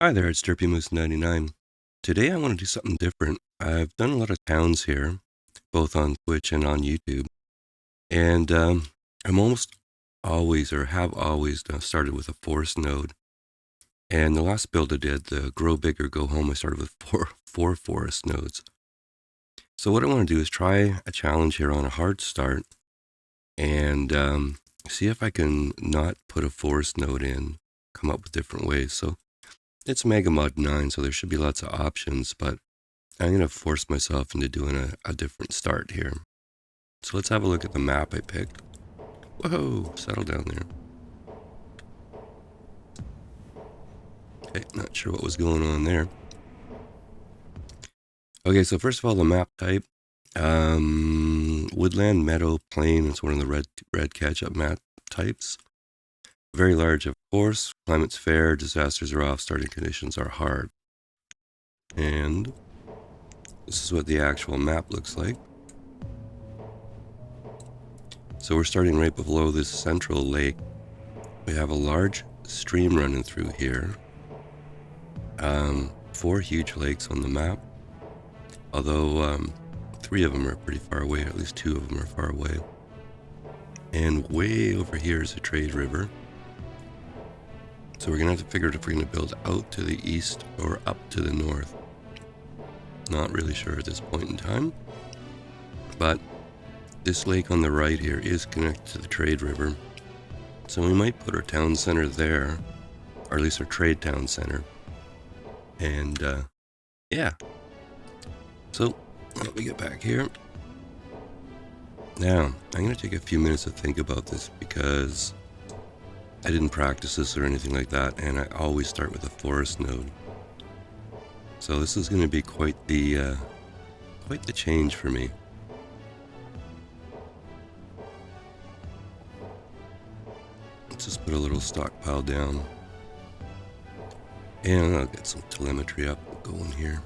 Hi there, it's MM9. Today I want to do something different. I've done a lot of towns here, both on Twitch and on YouTube, and I'm almost always, or have always, started with a forest node. And the last build I did, the Grow Bigger, Go Home, I started with four forest nodes. So what I want to do is try a challenge here on a hard start, and see if I can not put a forest node in, come up with different ways. So it's MM9, so there should be lots of options, but I'm going to force myself into doing a different start here. So let's have a look at the map I picked. Whoa, settle down there. Okay, not sure what was going on there. Okay, so first of all, the map type. Woodland, meadow, plain. It's one of the red catch-up map types. Very large, of course. Climate's fair. Disasters are off. Starting conditions are hard. And this is what the actual map looks like. So we're starting right below this central lake. We have a large stream running through here. 4 huge lakes on the map, although 3 of them are pretty far away, at least 2 of them are far away. And way over here is a trade river. So we're going to have to figure out if we're going to build out to the east or up to the north. Not really sure at this point in time. But this lake on the right here is connected to the trade river. So we might put our town center there, or at least our trade town center. And yeah. So let me get back here. Now, I'm going to take a few minutes to think about this because I didn't practice this or anything like that, and I always start with a forest node. So this is going to be quite the change for me. Let's just put a little stockpile down. And I'll get some telemetry up going here.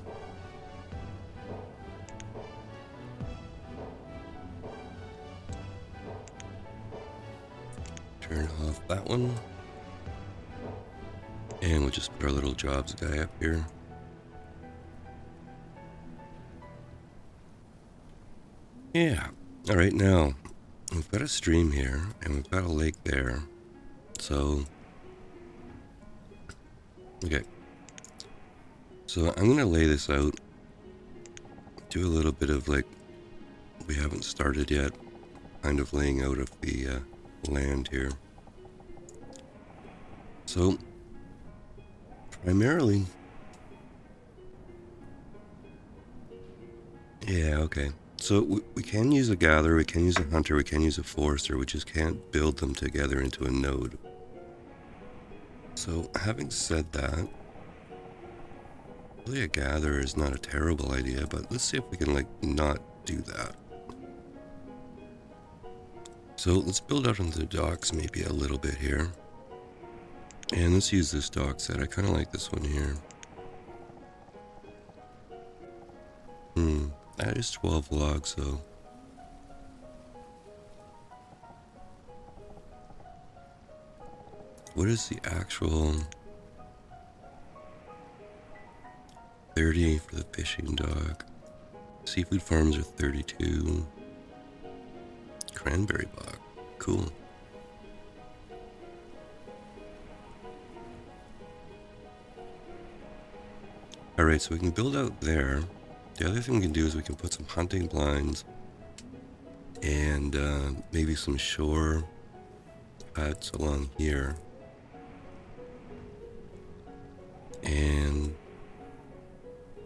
Turn off that one. And we'll just put our little jobs guy up here. Yeah. Alright, now, we've got a stream here, and we've got a lake there. So, okay. So I'm going to lay this out. Do a little bit of, like, we haven't started yet, kind of laying out of the land here. So, primarily, yeah, okay. So we can use a gatherer, we can use a hunter, we can use a forester, we just can't build them together into a node. So having said that, really a gatherer is not a terrible idea, but let's see if we can like not do that. So let's build out onto the docks maybe a little bit here. And let's use this dock set. I kind of like this one here. That is 12 logs though. What is the actual 30 for the fishing dock? Seafood farms are 32. Cranberry bog. Cool. Alright, so we can build out there. The other thing we can do is we can put some hunting blinds and maybe some shore huts along here. And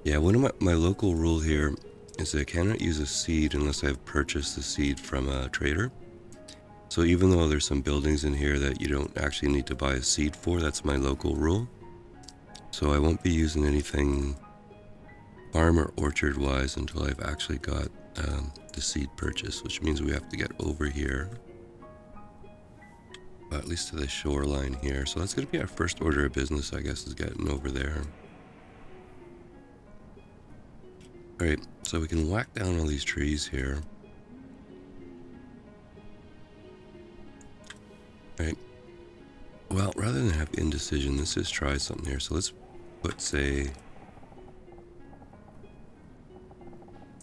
yeah, one of my local rule here is that I cannot use a seed unless I've purchased the seed from a trader. So even though there's some buildings in here that you don't actually need to buy a seed for, that's my local rule. So I won't be using anything farm or orchard wise until I've actually got the seed purchase, which means we have to get over here, at least to the shoreline here. So that's going to be our first order of business, I guess, is getting over there. Alright, so we can whack down all these trees here. Alright, well, rather than have indecision, let's just try something here. So let's put, say,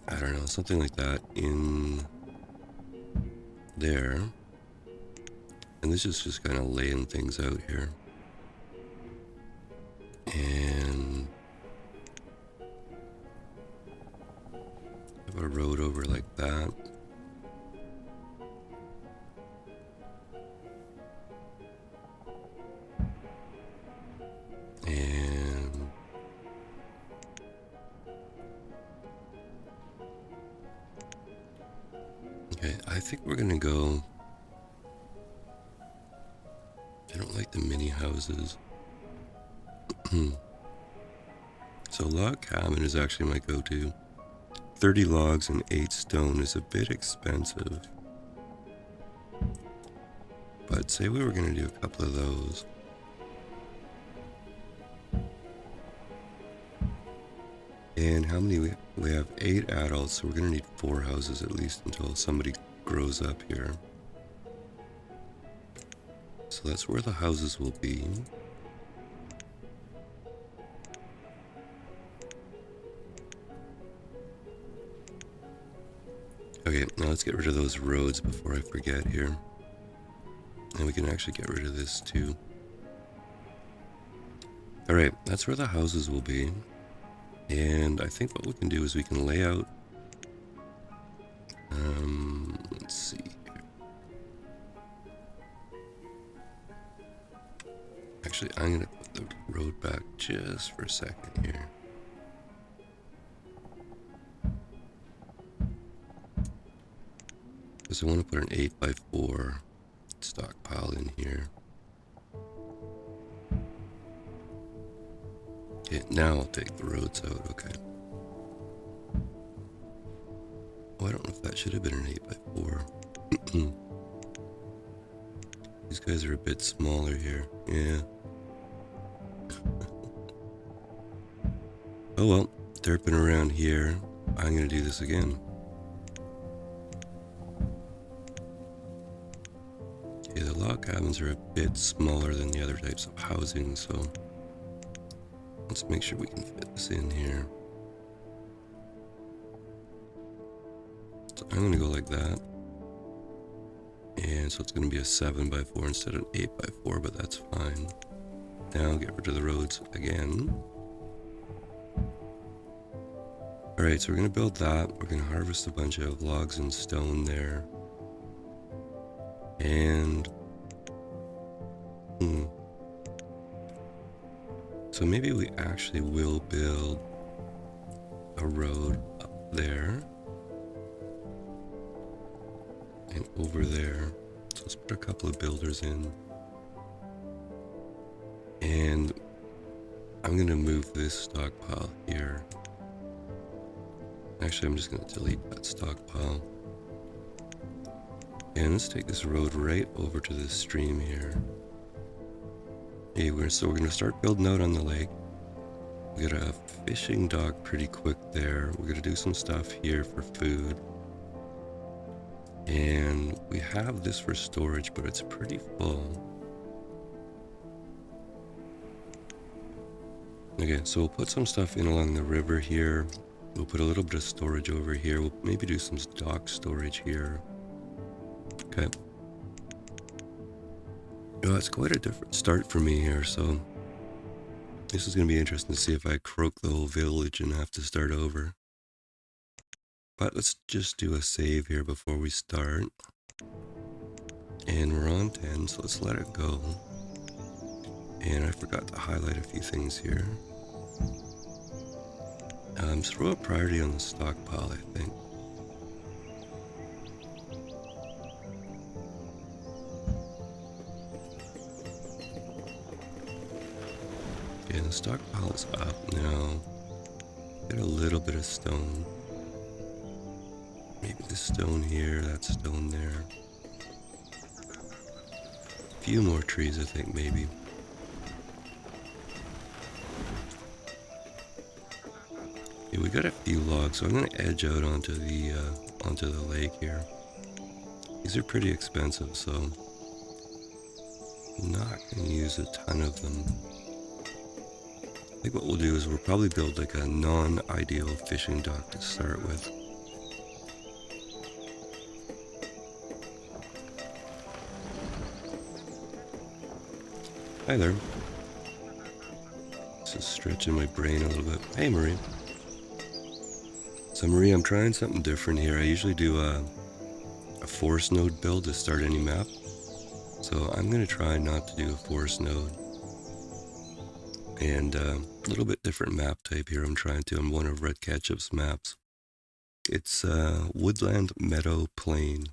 I don't know, something like that in there. And this is just kind of laying things out here. And have a road over like that. And okay, I think we're gonna go. I don't like the mini houses. So log cabin is actually my go-to. 30 logs and 8 stone is a bit expensive. But say we were gonna do a couple of those. And how many we have 8 adults, so we're gonna need 4 houses at least until somebody grows up here. So that's where the houses will be. Okay, now let's get rid of those roads before I forget here. And we can actually get rid of this too. Alright, that's where the houses will be. And I think what we can do is we can lay out, let's see here. Actually, I'm going to put the road back just for a second here. Because I want to put an 8x4 stockpile in here. Okay, now I'll take the roads out, okay. Oh, I don't know if that should have been an 8x4. These guys are a bit smaller here, yeah. Oh well, derping around here, I'm gonna do this again. Okay, the log cabins are a bit smaller than the other types of housing, so let's make sure we can fit this in here. So I'm gonna go like that. And so it's gonna be a 7x4 instead of an 8x4, but that's fine. Now get rid of the roads again. Alright, so we're gonna build that. We're gonna harvest a bunch of logs and stone there. And so maybe we actually will build a road up there and over there. So let's put a couple of builders in. And I'm gonna move this stockpile here. Actually, I'm just gonna delete that stockpile. And let's take this road right over to this stream here. Okay, so we're gonna start building out on the lake. We got a fishing dock pretty quick there. We're gonna do some stuff here for food. And we have this for storage, but it's pretty full. Okay, so we'll put some stuff in along the river here. We'll put a little bit of storage over here. We'll maybe do some dock storage here. Okay. Oh, it's quite a different start for me here, so this is going to be interesting to see if I croak the whole village and have to start over. But let's just do a save here before we start. And we're on 10, so let's let it go. And I forgot to highlight a few things here. Throw a priority on the stockpile, I think. Okay, the stockpile is up now. Get a little bit of stone. Maybe this stone here, that stone there. A few more trees, I think, maybe. Okay, we got a few logs, so I'm gonna edge out onto the lake here. These are pretty expensive, so I'm not gonna use a ton of them. I think what we'll do is we'll probably build like a non-ideal fishing dock to start with. Hi there. This is stretching my brain a little bit. Hey, Marie. So, Marie, I'm trying something different here. I usually do a forest node build to start any map. So I'm going to try not to do a forest node. And a little bit different map type here I'm trying to on one of Red Ketchup's maps. It's Woodland Meadow Plain.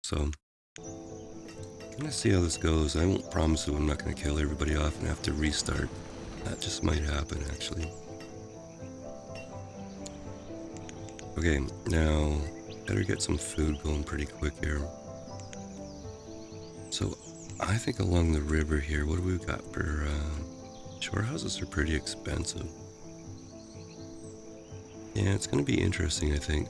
So I'm going to see how this goes. I won't promise you I'm not going to kill everybody off and have to restart. That just might happen, actually. Okay, now better get some food going pretty quick here. So I think along the river here, what do we got for shore houses are pretty expensive. Yeah, it's going to be interesting, I think.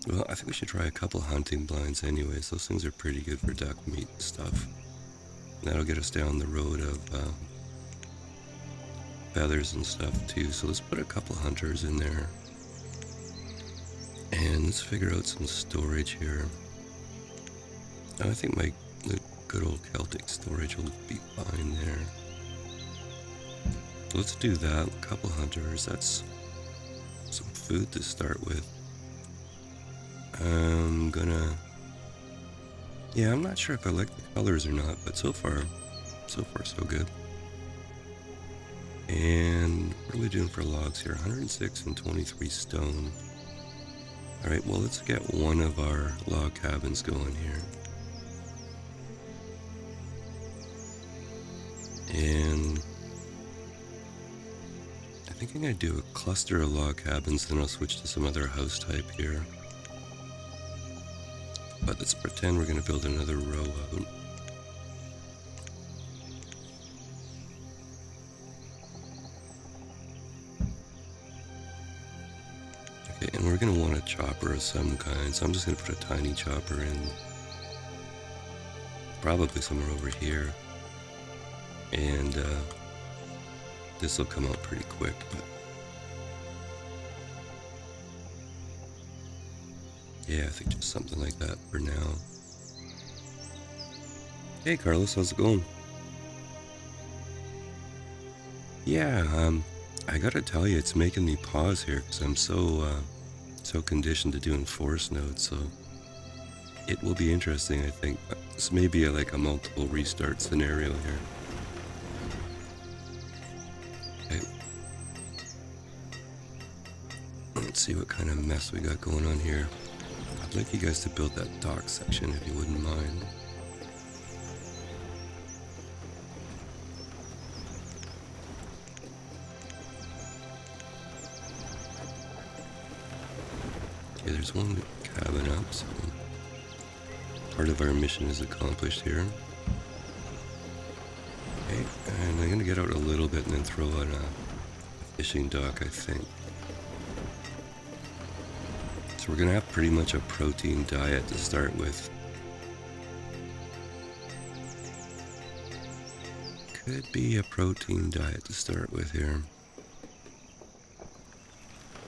Well, I think we should try a couple hunting blinds anyways. Those things are pretty good for duck meat and stuff. That'll get us down the road of feathers and stuff too. So let's put a couple hunters in there. And let's figure out some storage here. I think my good old Celtic storage will be fine there. So let's do that. A couple hunters. That's some food to start with. I'm gonna... Yeah, I'm not sure if I like the colors or not, but so far so good. And what are we doing for logs here? 106 and 23 stone. Alright, well, let's get one of our log cabins going here. And I think I'm going to do a cluster of log cabins, then I'll switch to some other house type here. But let's pretend we're going to build another row out. Okay, and we're going to want a chopper of some kind, so I'm just going to put a tiny chopper in. Probably somewhere over here. And this will come out pretty quick, but yeah, I think just something like that for now. Hey Carlos, how's it going? Yeah, I gotta tell you, it's making me pause here because I'm so conditioned to doing forest nodes, so it will be interesting, I think. This may be like a multiple restart scenario here. Okay. Let's see what kind of mess we got going on here. I'd like you guys to build that dock section if you wouldn't mind. Okay, there's one cabin up, so part of our mission is accomplished here. Okay, and I'm gonna get out a little bit and then throw out a fishing dock, I think. So we're gonna have pretty much a protein diet to start with. Could be a protein diet to start with here.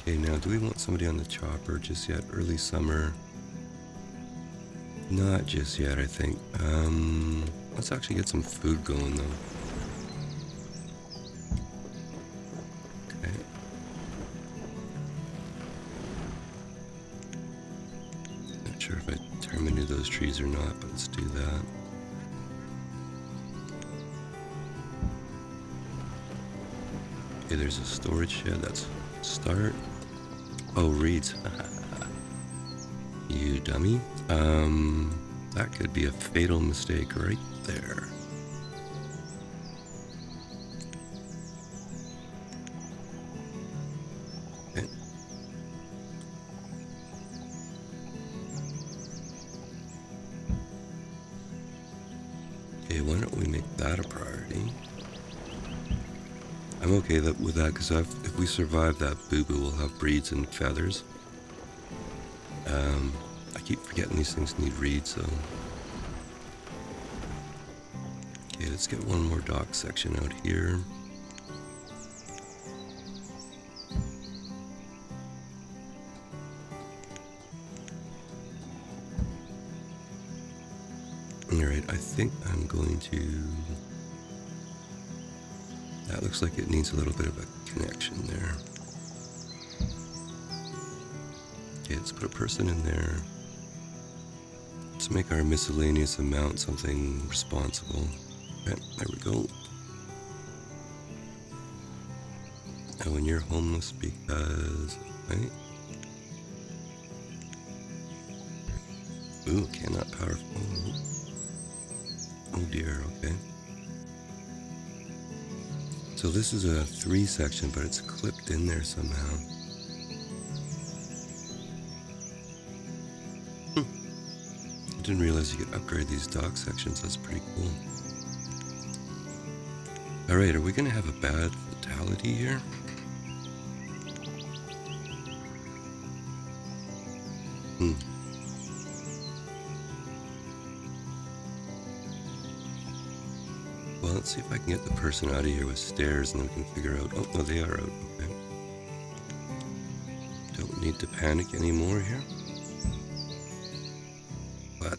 Okay, now do we want somebody on the chopper just yet? Early summer. Not just yet, I think. Let's actually get some food going though. Okay. Not sure if I turn into those trees or not, but let's do that. Okay, there's a storage shed. That's start. Oh, reeds. You dummy. That could be a fatal mistake right there. Okay. Okay, why don't we make that a priority? I'm okay with that because if we survive that boo-boo, we'll have breeds and feathers. I keep forgetting these things need reeds, so. Okay, let's get one more dock section out here. Alright, I think I'm going to... That looks like it needs a little bit of a connection there. Okay, let's put a person in there. Let's make our miscellaneous amount something responsible. Okay, there we go. Oh, and you're homeless because... Right? Ooh, cannot powerful. Oh dear, okay. So this is a 3 section, but it's clipped in there somehow. I didn't realize you could upgrade these dock sections. That's pretty cool. Alright, are we going to have a bad fatality here? Well, let's see if I can get the person out of here with stairs, and then we can figure out... Oh, no, they are out. Okay. Don't need to panic anymore here. But,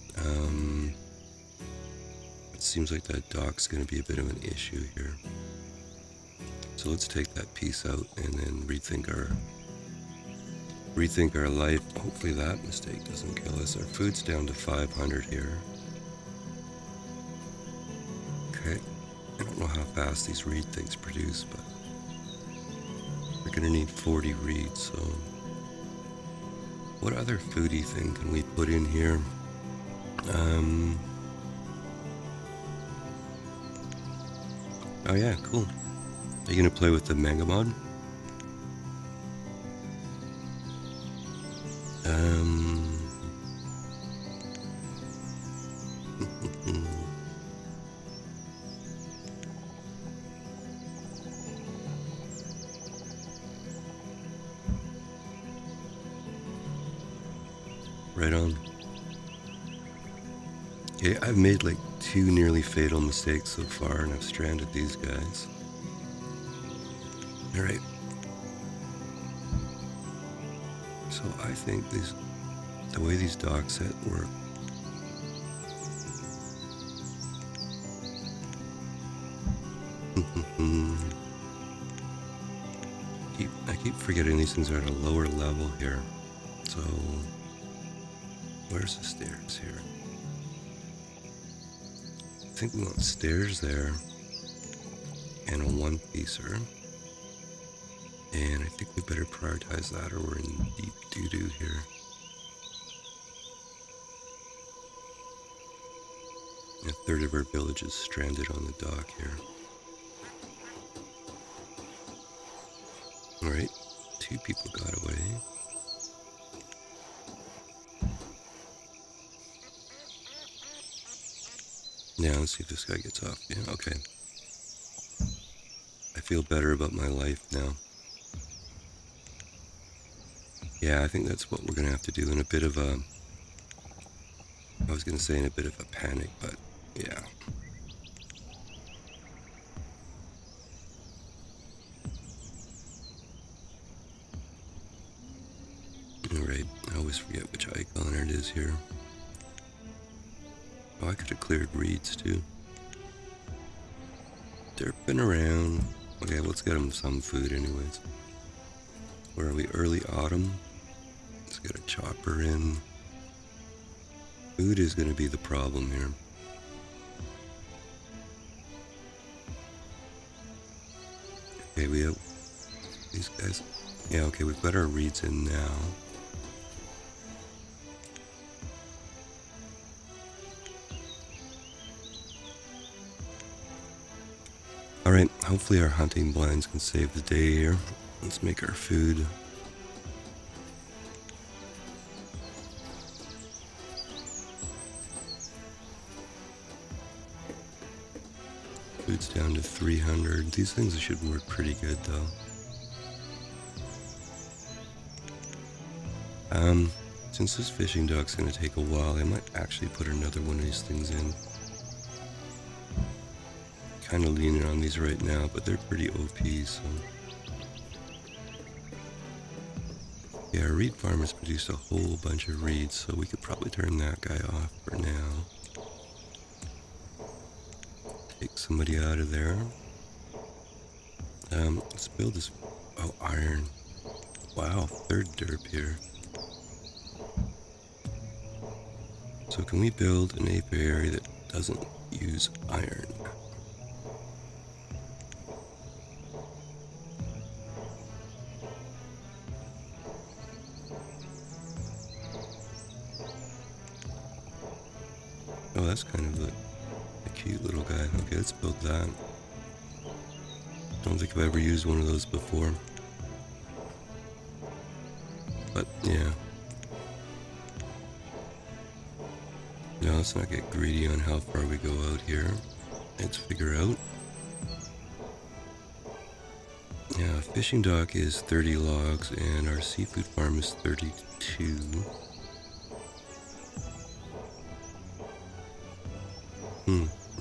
it seems like that dock's going to be a bit of an issue here. So let's take that piece out and then rethink our life. Hopefully that mistake doesn't kill us. Our food's down to 500 here. Okay. I don't know how fast these reed things produce, but we're going to need 40 reeds, so... What other foodie thing can we put in here? Oh yeah, cool. Are you going to play with the Mega Mod? Right on. Okay, I've made like 2 nearly fatal mistakes so far, and I've stranded these guys. Alright. So I think the way these dock set work. I keep forgetting these things are at a lower level here. So, where's the stairs here? I think we want stairs there, and a 1-piecer. And I think we better prioritize that, or we're in deep doo-doo here. A third of our village is stranded on the dock here. Alright, 2 people got away. Now let's see if this guy gets off. Yeah, okay. I feel better about my life now. Yeah, I think that's what we're going to have to do in a bit of a... I was going to say in a bit of a panic, but yeah. Alright, I always forget which icon it is here. Oh, I could have cleared reeds too. Derping around. Okay, let's get them some food anyways. Where are we? Early autumn. Let's get a chopper in. Food is going to be the problem here. Okay, we have these guys. Yeah, okay, we've got our reeds in now. Alright, hopefully our hunting blinds can save the day here. Let's make our food. Food's down to 300. These things should work pretty good though. Since this fishing dock's gonna take a while, I might actually put another one of these things in. Kind of leaning on these right now, but they're pretty OP, so. Yeah, our reed farmers produced a whole bunch of reeds, so we could probably turn that guy off for now. Take somebody out of there. Let's build this. Oh, iron. Wow, third derp here. So can we build an apiary that doesn't use iron? Oh, that's kind of a cute little guy. Okay, let's build that. Don't think I've ever used one of those before. But, yeah. Now, let's not get greedy on how far we go out here. Let's figure out. Yeah, fishing dock is 30 logs, and our seafood farm is 32.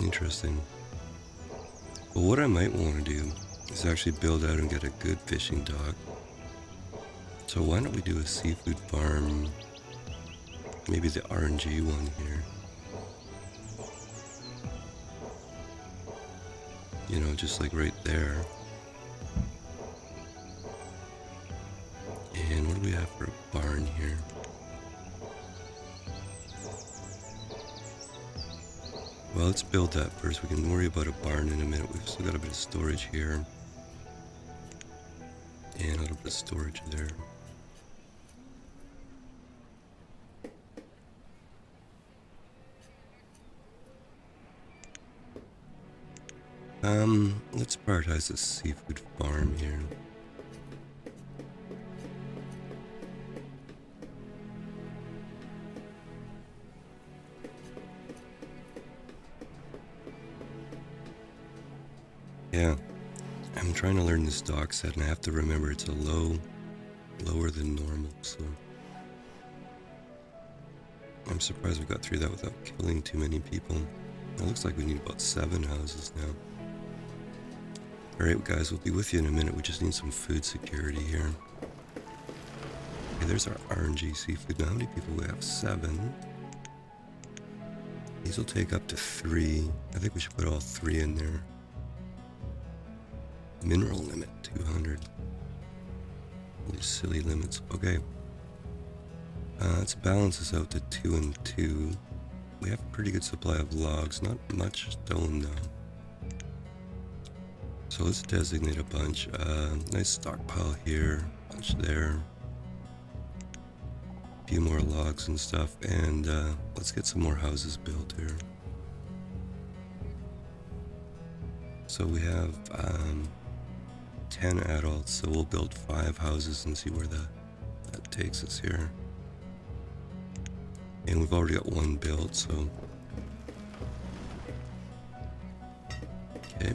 Interesting. Well, what I might want to do is actually build out and get a good fishing dock. So why don't we do a seafood farm, maybe the RNG one here. You know, just like right there. And what do we have for a barn here? Well, let's build that first. We can worry about a barn in a minute. We've still got a bit of storage here. And a little bit of storage there. Let's prioritize the seafood farm here. Yeah, I'm trying to learn this dock set, and I have to remember it's a lower than normal, so I'm surprised we got through that without killing too many people. It looks like we need about 7 houses now. Alright guys, we'll be with you in a minute. We just need some food security here. Okay, there's our RNG seafood. Now how many people we have? 7. These will take up to 3. I think we should put all 3 in there. Mineral limit, 200. These silly limits. Okay. Let's balance this out to 2 and 2. We have a pretty good supply of logs. Not much stone though. So let's designate a bunch. Nice stockpile here, bunch there. A few more logs and stuff, and let's get some more houses built here. So we have 10 adults, so we'll build 5 houses and see where that takes us here. And we've already got 1 built, so okay.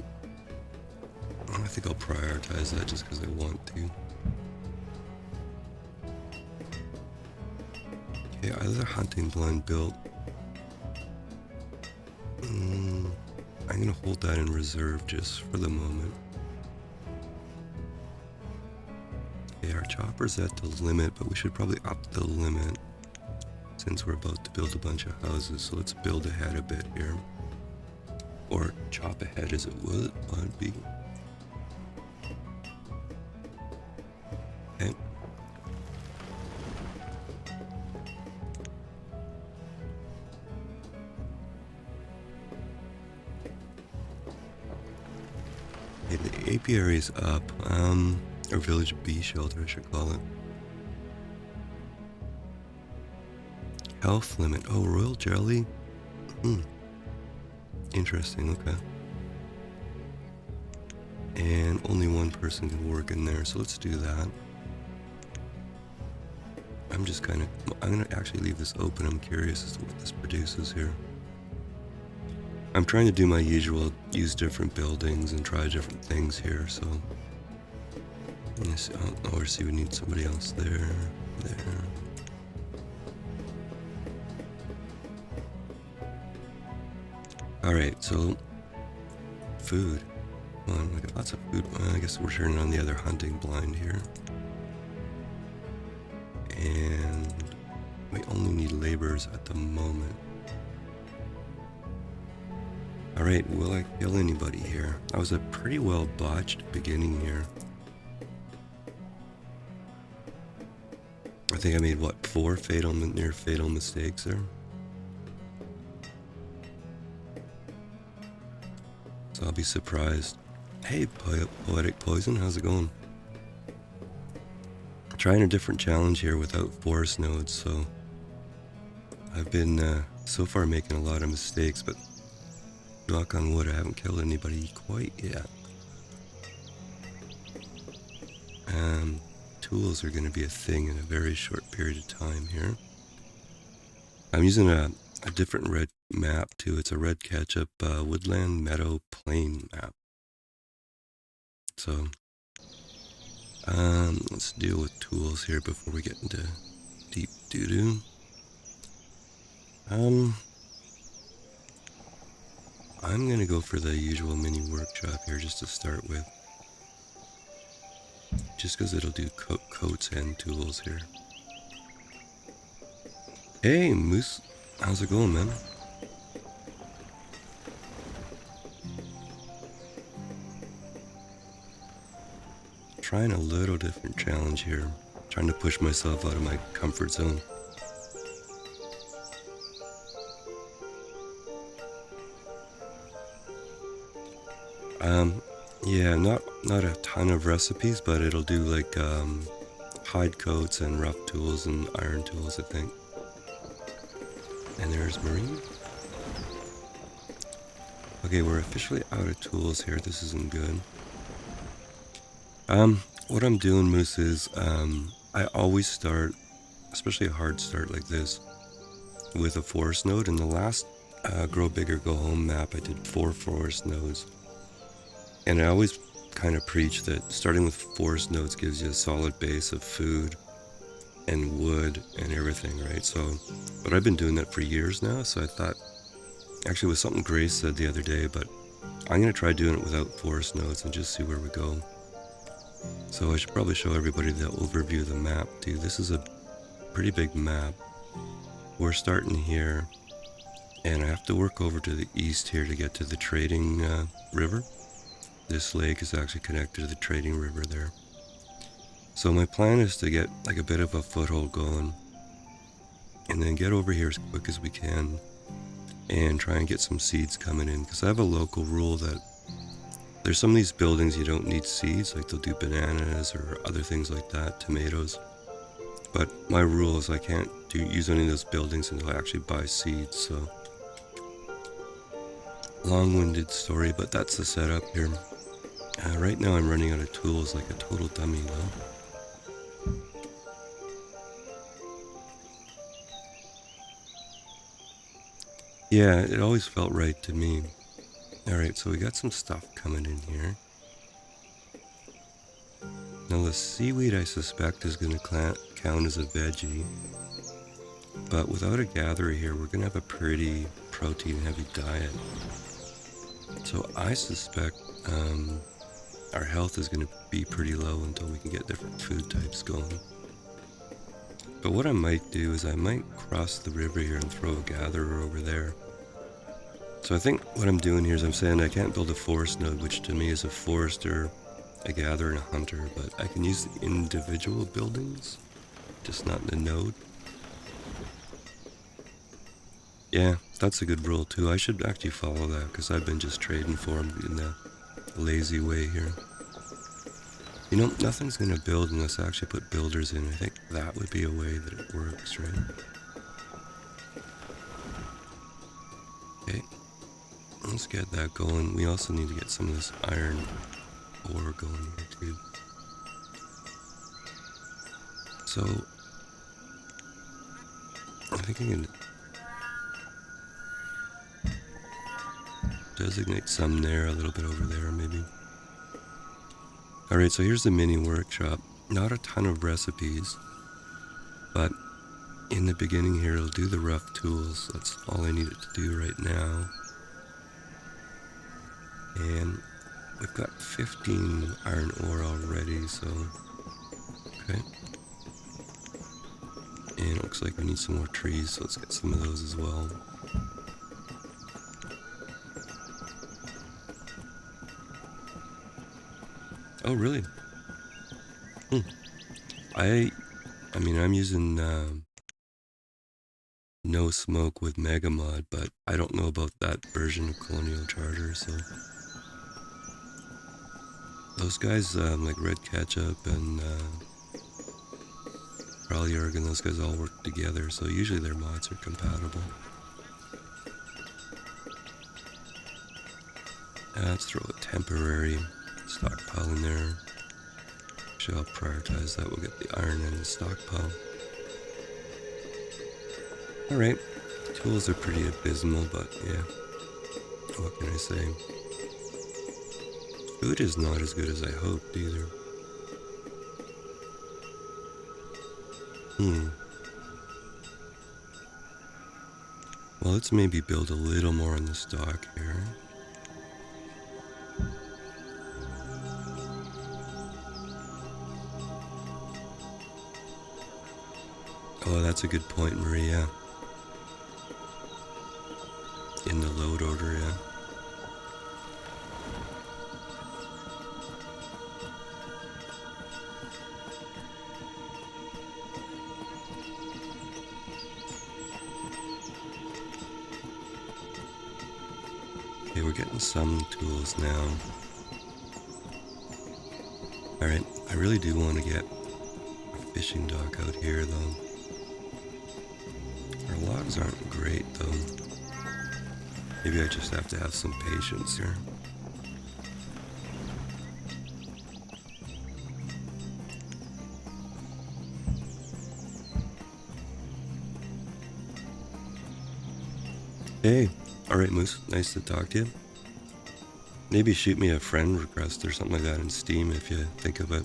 I think I'll prioritize that just because I want to. Okay, either hunting blind built. I'm gonna hold that in reserve just for the moment. Okay, our chopper's at the limit, but we should probably up the limit since we're about to build a bunch of houses. So let's build ahead a bit here. Or chop ahead as it would be. Okay. Okay, the apiary is up. Or village bee shelter, I should call it. Health limit. Oh, royal jelly? Interesting, okay. And only 1 person can work in there, so let's do that. I'm gonna actually leave this open. I'm curious as to what this produces here. I'm trying to do my usual, use different buildings and try different things here, so. Let's see, we need somebody else there. Alright, so food. Come on, we got lots of food. I guess we're turning on the other hunting blind here. And we only need laborers at the moment. Alright, will I kill anybody here? That was a pretty well botched beginning here. I think I made, what, 4 near fatal mistakes there? So I'll be surprised. Hey, Poetic Poison, how's it going? Trying a different challenge here without forest nodes, so I've been so far making a lot of mistakes, but knock on wood, I haven't killed anybody quite yet. Tools are going to be a thing in a very short period of time here. I'm using a different red map too. It's a red ketchup woodland meadow plain map. So let's deal with tools here before we get into deep doo-doo. I'm going to go for the usual mini workshop here just to start with. Just because it'll do coats and tools here. Hey, Moose. How's it going, man? Trying a little different challenge here. Trying to push myself out of my comfort zone. Yeah, not a ton of recipes, but it'll do like hide coats and rough tools and iron tools, I think. And there's Marine. Okay, we're officially out of tools here. This isn't good. What I'm doing, Moose, is I always start, especially a hard start like this, with a forest node. In the last Grow Bigger Go Home map, I did 4 forest nodes. And I always kind of preach that starting with forest nodes gives you a solid base of food and wood and everything, right? So, but I've been doing that for years now, so I thought, actually it was something Grace said the other day, but I'm going to try doing it without forest nodes and just see where we go. So I should probably show everybody the overview of the map too. This is a pretty big map. We're starting here, and I have to work over to the east here to get to the trading river. This lake is actually connected to the trading river there. So my plan is to get like a bit of a foothold going and then get over here as quick as we can and try and get some seeds coming in, because I have a local rule that there's some of these buildings you don't need seeds, like they'll do bananas or other things like that, tomatoes. But my rule is I can't use any of those buildings until I actually buy seeds, so long-winded story, but that's the setup here. Right now I'm running out of tools like a total dummy though. Yeah, it always felt right to me. Alright, so we got some stuff coming in here. Now the seaweed I suspect is going to count as a veggie. But without a gatherer here, we're going to have a pretty protein-heavy diet. So I suspect our health is going to be pretty low until we can get different food types going. But what I might do is I might cross the river here and throw a gatherer over there. So I think what I'm doing here is I'm saying I can't build a forest node, which to me is a forester, a gatherer, and a hunter, but I can use the individual buildings, just not the node. Yeah, that's a good rule too. I should actually follow that, because I've been just trading for them in the lazy way here. You know, nothing's going to build unless I actually put builders in. I think that would be a way that it works, right? Okay, let's get that going. We also need to get some of this iron ore going here too. So, I think I can designate some there, a little bit over there maybe. Alright, so here's the mini workshop. Not a ton of recipes, but in the beginning here it'll do the rough tools. That's all I need it to do right now. And we've got 15 iron ore already, so... Okay. And it looks like we need some more trees, so let's get some of those as well. Oh, really? I mean, I'm using no smoke with Mega Mod, but I don't know about that version of Colonial Charter, so... Those guys, like Red Ketchup and Raleigh and those guys all work together, so usually their mods are compatible. Let's throw a temporary stockpile in there. Actually, I'll prioritize that. We'll get the iron in the stockpile. Alright, tools are pretty abysmal, but yeah, what can I say? Food is not as good as I hoped either. Well, let's maybe build a little more on the stock here. Oh, that's a good point, Maria. In the load order, yeah. Okay, we're getting some tools now. Alright, I really do want to get a fishing dock out here, though. Our logs aren't great, though. Maybe I just have to have some patience here. Hey, alright Moose, nice to talk to you. Maybe shoot me a friend request or something like that in Steam if you think of it.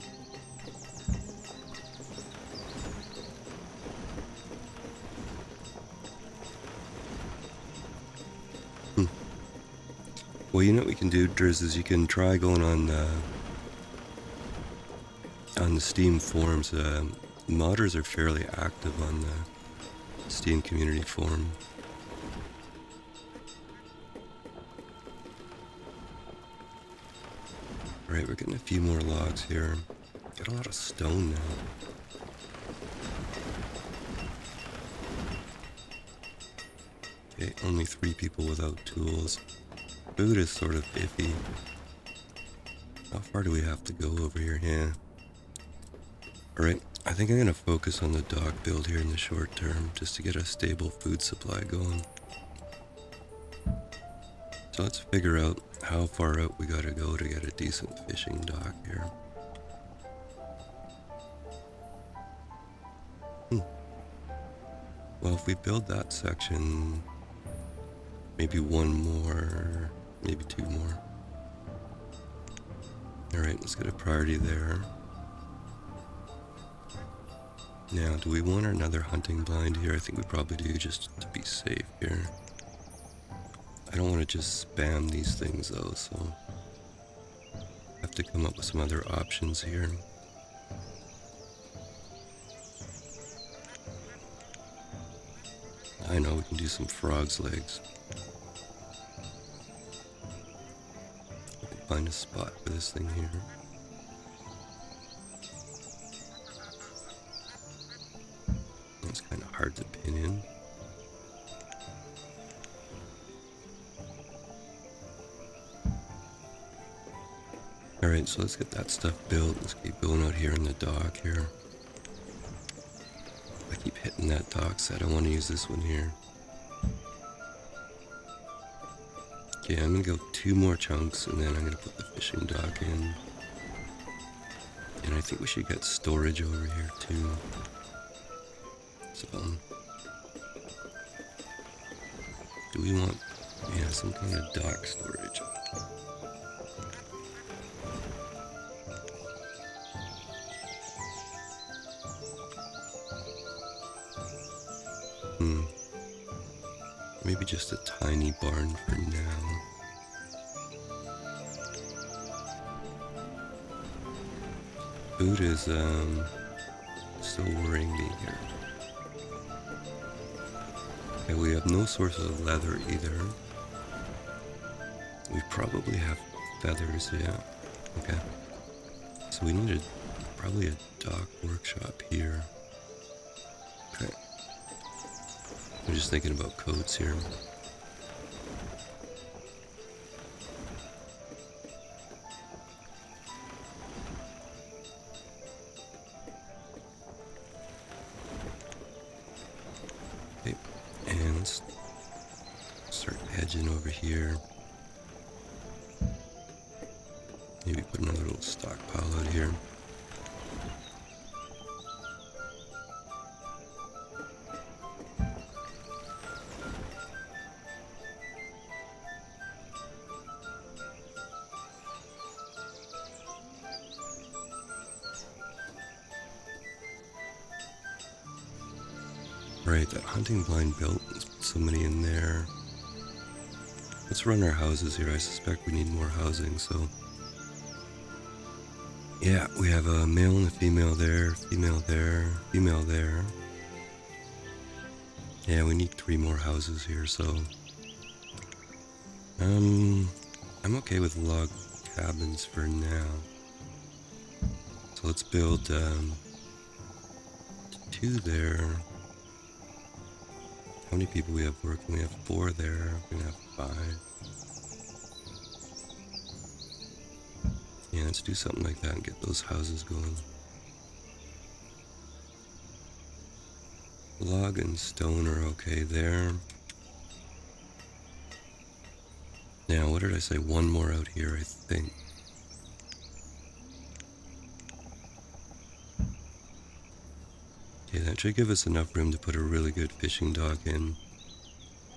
Well, you know what we can do, Driz, is you can try going on the Steam forums. Modders are fairly active on the Steam community forum. Alright, we're getting a few more logs here. Got a lot of stone now. Okay, only 3 people without tools. Food is sort of iffy. How far do we have to go over here? Yeah. Alright, I think I'm going to focus on the dock build here in the short term, just to get a stable food supply going. So let's figure out how far out we gotta go to get a decent fishing dock here. Well, if we build that section, maybe one more, maybe 2 more. Alright, let's get a priority there. Now, do we want another hunting blind here? I think we probably do, just to be safe here. I don't want to just spam these things though, so I have to come up with some other options here. I know we can do some frog's legs. Find a spot for this thing here. It's kind of hard to pin in. Alright, so let's get that stuff built. Let's keep going out here in the dock here. I keep hitting that dock set. I want to use this one here. Okay, I'm going to go 2 more chunks and then I'm going to put the fishing dock in. And I think we should get storage over here too. So, do we want, yeah, some kind of dock storage? Maybe just a tiny barn for now. Food is still worrying me here. Okay, we have no sources of leather either. We probably have feathers, yeah. Okay. So we need probably a dock workshop here. Okay. I'm just thinking about codes here. Okay. And let's start hedging over here. Maybe put another little stockpile out here. Right, that hunting blind built. Let's put so many in there. Let's run our houses here. I suspect we need more housing, so... Yeah, we have a male and a female there, female there, female there. Yeah, we need 3 more houses here, so... I'm okay with log cabins for now. So let's build 2 there. How many people we have working? We have 4 there. We're gonna have 5. Yeah, let's do something like that and get those houses going. Log and stone are okay there. Now, what did I say? 1 more out here, I think. Okay, that should give us enough room to put a really good fishing dock in.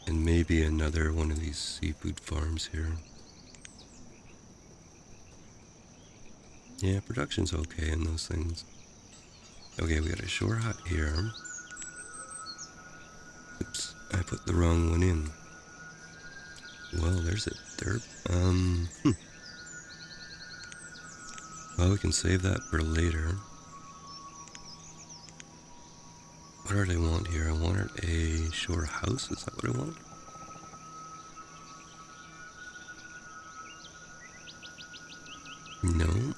And maybe another one of these seafood farms here. Yeah, production's okay in those things. Okay, we got a shore hut here. Oops, I put the wrong one in. Well, there's a derp. Well, we can save that for later. What did I want here? I wanted a shore house. Is that what I wanted? No.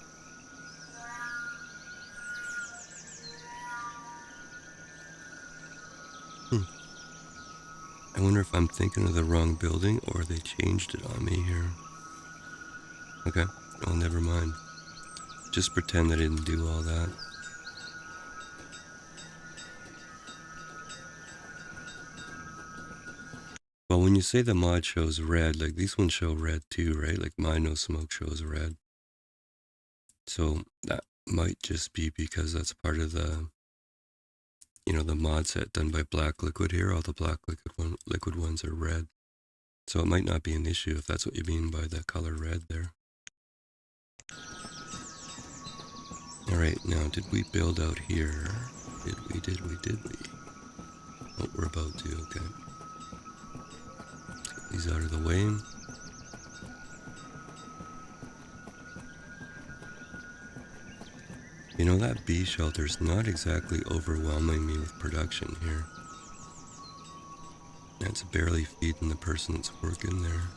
I wonder if I'm thinking of the wrong building or they changed it on me here. Okay. Oh, never mind. Just pretend I didn't do all that. Well, when you say the mod shows red, like these ones show red too, right? Like my no smoke shows red. So that might just be because that's part of the, the mod set done by Black Liquid here. All the Black Liquid ones are red. So it might not be an issue if that's what you mean by the color red there. Alright, now did we build out here? Did we? Oh, we're about to, okay. Get these out of the way. You know, that bee shelter's not exactly overwhelming me with production here. That's barely feeding the person that's working there.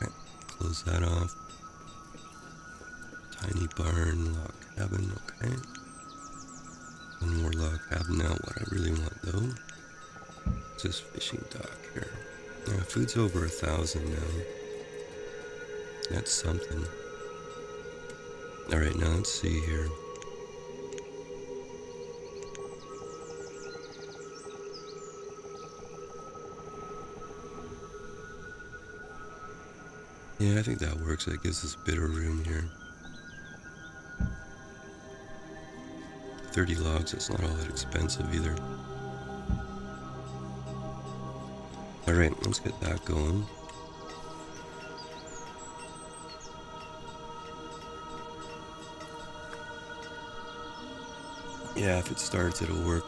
Okay, close that off. Tiny barn, log cabin, okay. 1 more log cabin now. What I really want though is this fishing dock here. Now, food's over 1,000 now. That's something. Alright, now let's see here. Yeah, I think that works. That gives us a bit of room here. 30 logs, that's not all that expensive either. Alright, let's get that going. Yeah, if it starts, it'll work.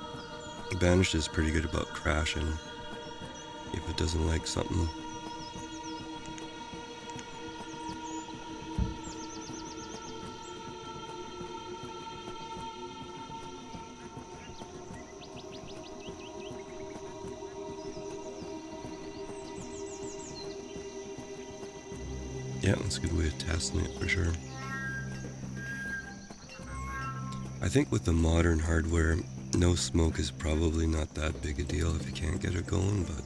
Banished is pretty good about crashing if it doesn't like something. Yeah, that's a good way of testing it for sure. I think with the modern hardware, no smoke is probably not that big a deal if you can't get it going, but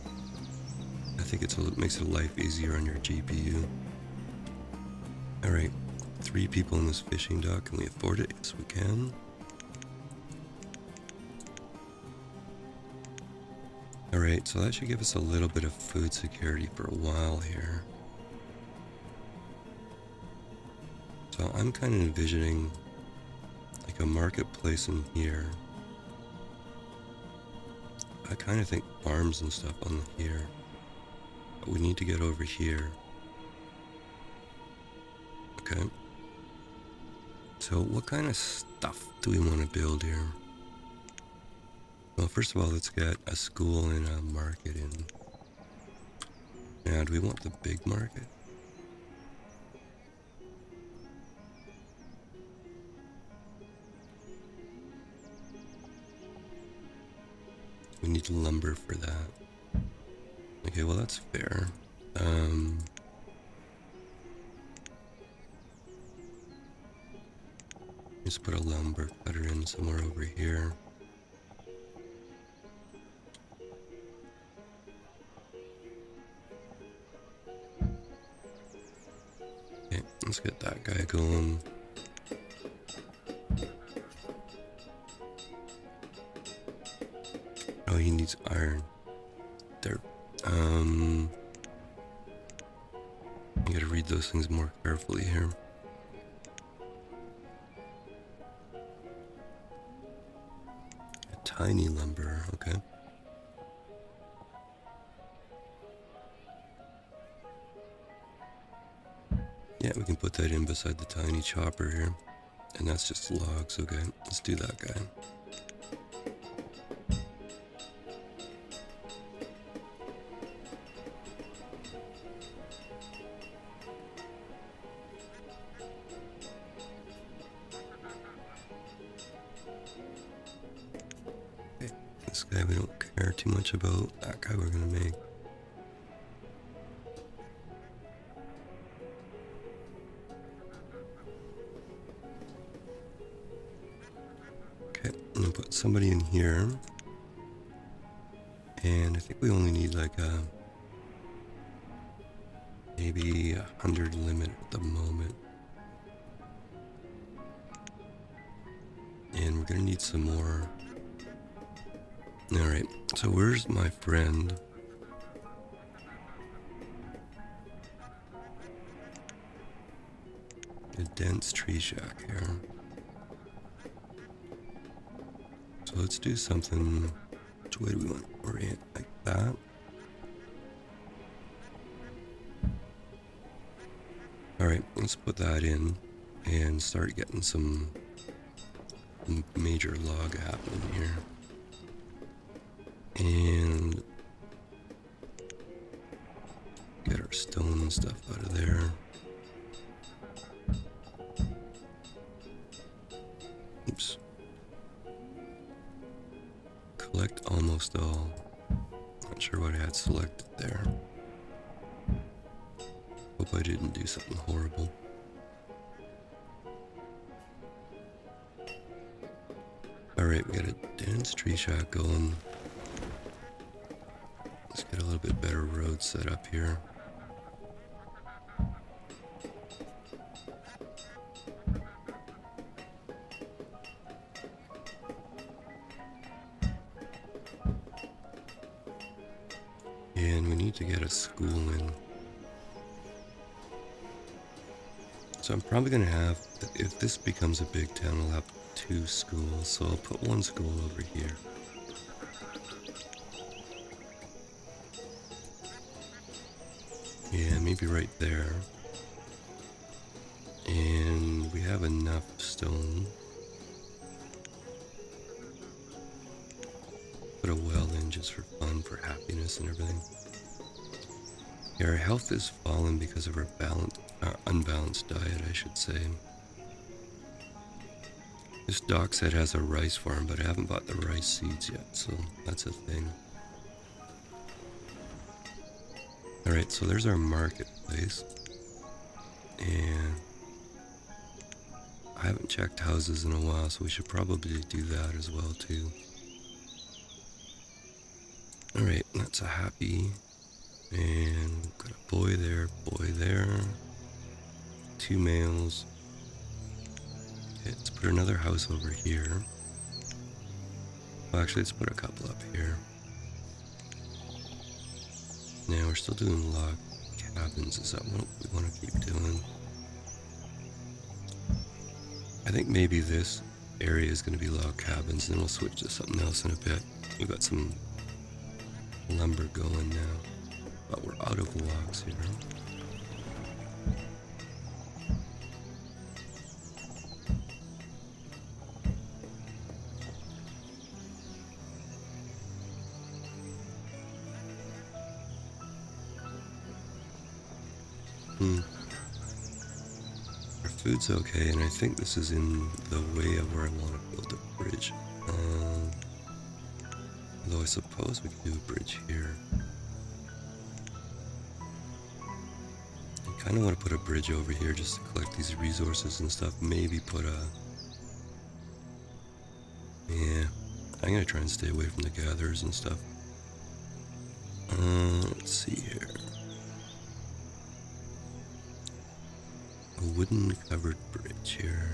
I think it makes it life easier on your GPU. Alright, 3 people in this fishing dock. Can we afford it? Yes, we can. Alright, so that should give us a little bit of food security for a while here. So I'm kind of envisioning like a marketplace in here. I kind of think farms and stuff on here. But we need to get over here. Okay. So what kind of stuff do we want to build here? Well, first of all, let's get a school and a market in. Now, do we want the big market? We need lumber for that. Okay, well that's fair. Just put a lumber cutter in somewhere over here. Okay, let's get that guy going. Oh, he needs iron. There. You gotta read those things more carefully here. A tiny lumber, okay. Yeah, we can put that in beside the tiny chopper here. And that's just logs, okay. Let's do that guy. Okay, this guy we don't care too much about. That guy we're gonna make. I'm gonna put somebody in here. And I think we only need like a maybe 100 limit at the moment. And we're gonna need some more. Alright, so where's my friend? A dense tree shack here. So let's do something. Which way do we want to orient? Like that? Alright, let's put that in and start getting some major log happening here. And get our stone and stuff out of there. Oops. Collect almost all. Not sure what I had selected there. Hope I didn't do something horrible. Alright, we got a dense tree shack going. Let's get a little bit better road set up here. And we need to get a school in. So I'm probably going to have, if this becomes a big town, I'll have 2 schools. So I'll put 1 school over here. Yeah, maybe right there. And we have enough stone. Put a well in just for fun, for happiness and everything. Yeah, our health is fallen because of our unbalanced diet, I should say. This dock set has a rice farm, but I haven't bought the rice seeds yet, so that's a thing. Alright, so there's our marketplace. And I haven't checked houses in a while, so we should probably do that as well too. Alright, that's a happy. And got a boy there, 2 males. Okay, let's put another house over here. Well, actually, let's put a couple up here. Now, we're still doing log cabins. Is that what we want to keep doing? I think maybe this area is going to be log cabins, then we'll switch to something else in a bit. We've got some lumber going now, but we're out of logs here. Our food's okay, and I think this is in the way of where I want to build a bridge. Although I suppose we could do a bridge here. I kind of want to put a bridge over here just to collect these resources and stuff. Maybe put a... Yeah, I'm going to try and stay away from the gatherers and stuff. Let's see here. A wooden covered bridge here.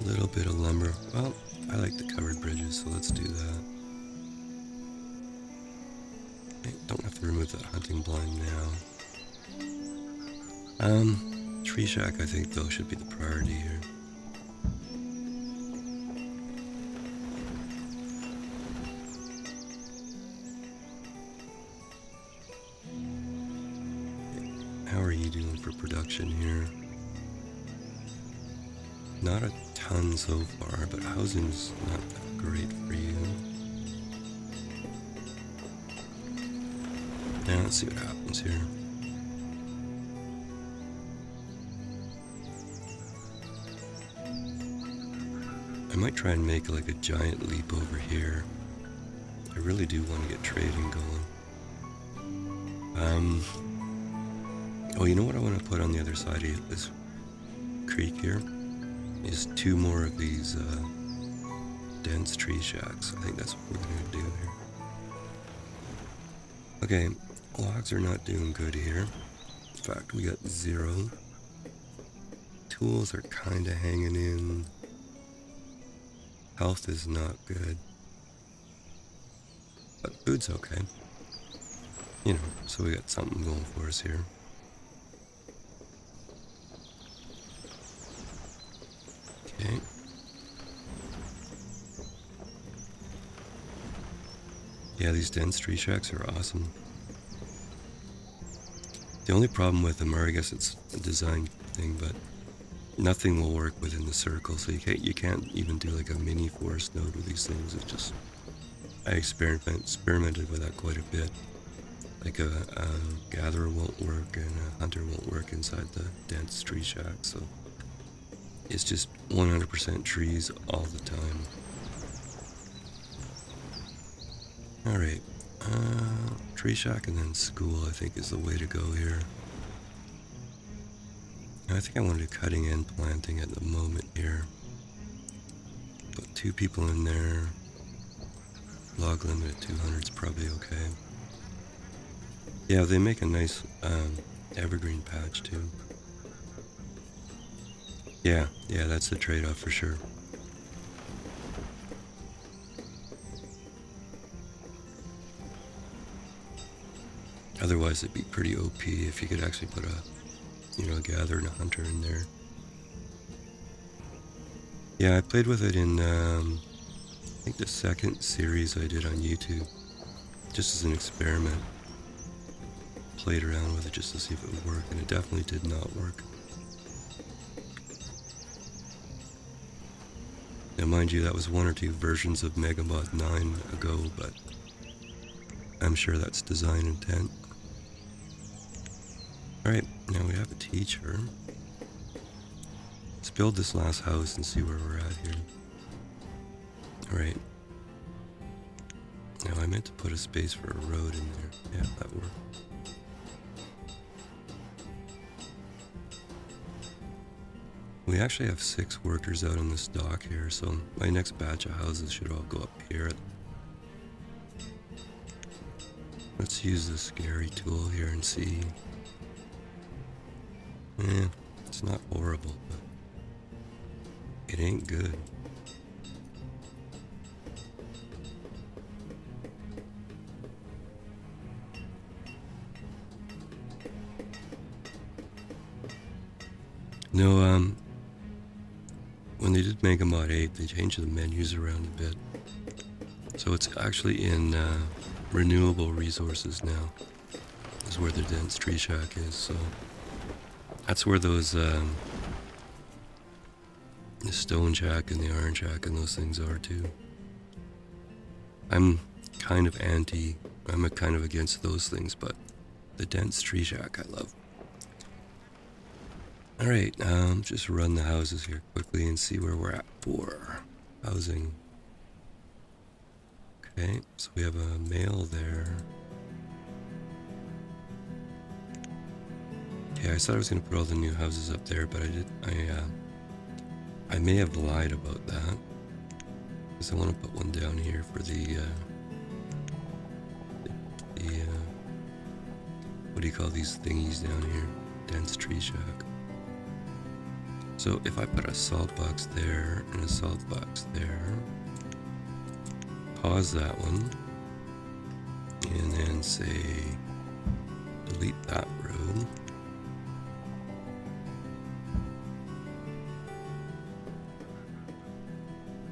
A little bit of lumber. Well, I like the covered bridges, so let's do that. Okay, don't have to remove that hunting blind now. Tree shack I think though should be the priority here. How are you doing for production here? Not a ton so far, but housing's not that great for you. Now let's see what happens here. I might try and make like a giant leap over here. I really do want to get trading going. Oh, you know what I want to put on the other side of this creek here? Is 2 more of these dense tree shacks. I think that's what we're going to do here. Okay, logs are not doing good here. In fact, we got 0. Tools are kind of hanging in. Health is not good. But food's okay. You know, so we got something going for us here. Okay. Yeah, these dense tree shacks are awesome. The only problem with them are, I guess it's a design thing, but nothing will work within the circle, so you can't even do like a mini forest node with these things. It's just, I experimented with that quite a bit. Like a gatherer won't work and a hunter won't work inside the dense tree shack, so it's just 100% trees all the time. Alright, tree shack and then school I think is the way to go here. I think I want to do cutting and planting at the moment here. Put 2 people in there. Log limit at 200 is probably okay. Yeah, they make a nice evergreen patch too. Yeah, that's the trade-off for sure. Otherwise it'd be pretty OP if you could actually put a gatherer and a hunter in there. Yeah, I played with it in I think the second series I did on YouTube, just as an experiment. Played around with it just to see if it would work, and it definitely did not work. Now mind you, that was 1 or 2 versions of MM9 ago, but I'm sure that's design intent. Alright, now we have a teacher. Let's build this last house and see where we're at here. Alright. Now I meant to put a space for a road in there. Yeah, that worked. We actually have 6 workers out on this dock here, so my next batch of houses should all go up here. Let's use the scary tool here and see. It's not horrible, but it ain't good. No, when they did Mega Mod 8, they changed the menus around a bit. So it's actually in renewable resources now. Is where the dense tree shack is, so that's where those the stone shack and the iron shack and those things are too. I'm kind of against those things, but the dense tree shack I love. Alright, just run the houses here quickly and see where we're at for housing. Okay, so we have a male there. Okay, I thought I was going to put all the new houses up there, but I may have lied about that. Because I want to put one down here for the what do you call these thingies down here? Dense tree shack. So if I put a salt box there and a salt box there, pause that one, and then say delete that row.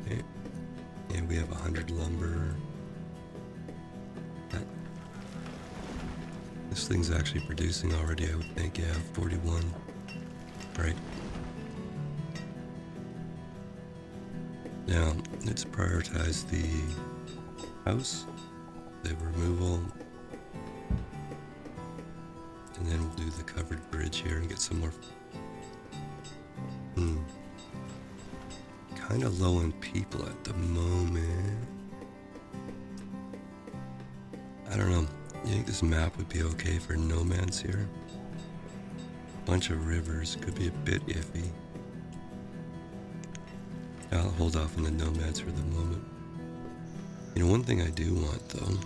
Okay, and we have 100 lumber. This thing's actually producing already, I would think. Yeah, 41. Alright. Now, let's prioritize the house, the removal, and then we'll do the covered bridge here and get some more. Kind of low on people at the moment. I don't know. You think this map would be okay for nomads here? Bunch of rivers could be a bit iffy. I'll hold off on the nomads for the moment. You know, one thing I do want though,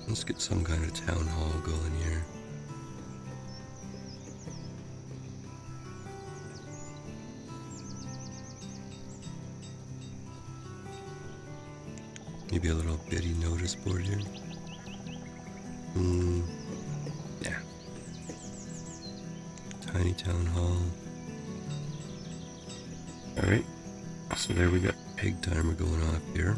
let's get some kind of town hall going here. Maybe a little bitty notice board here. Yeah. Tiny town hall. Alright, so there we got pig timer going off here.